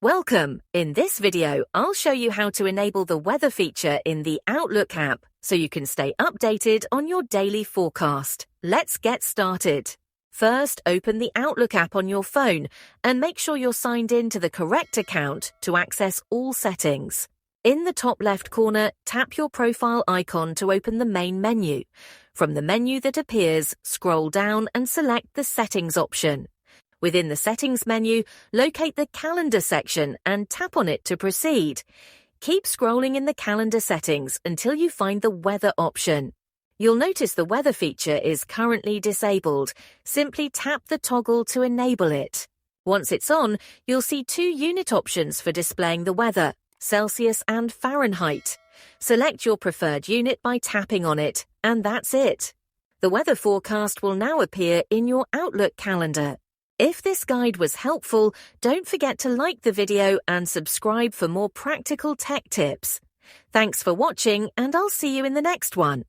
Welcome! In this video, I'll show you how to enable the weather feature in the Outlook app so you can stay updated on your daily forecast. Let's get started. First, open the Outlook app on your phone and make sure you're signed in to the correct account to access all settings. In the top left corner, tap your profile icon to open the main menu. From the menu that appears, scroll down and select the Settings option. Within the Settings menu, locate the Calendar section and tap on it to proceed. Keep scrolling in the Calendar settings until you find the Weather option. You'll notice the Weather feature is currently disabled. Simply tap the toggle to enable it. Once it's on, you'll see two unit options for displaying the weather, Celsius and Fahrenheit. Select your preferred unit by tapping on it, and that's it. The weather forecast will now appear in your Outlook calendar. If this guide was helpful, don't forget to like the video and subscribe for more practical tech tips. Thanks for watching, and I'll see you in the next one.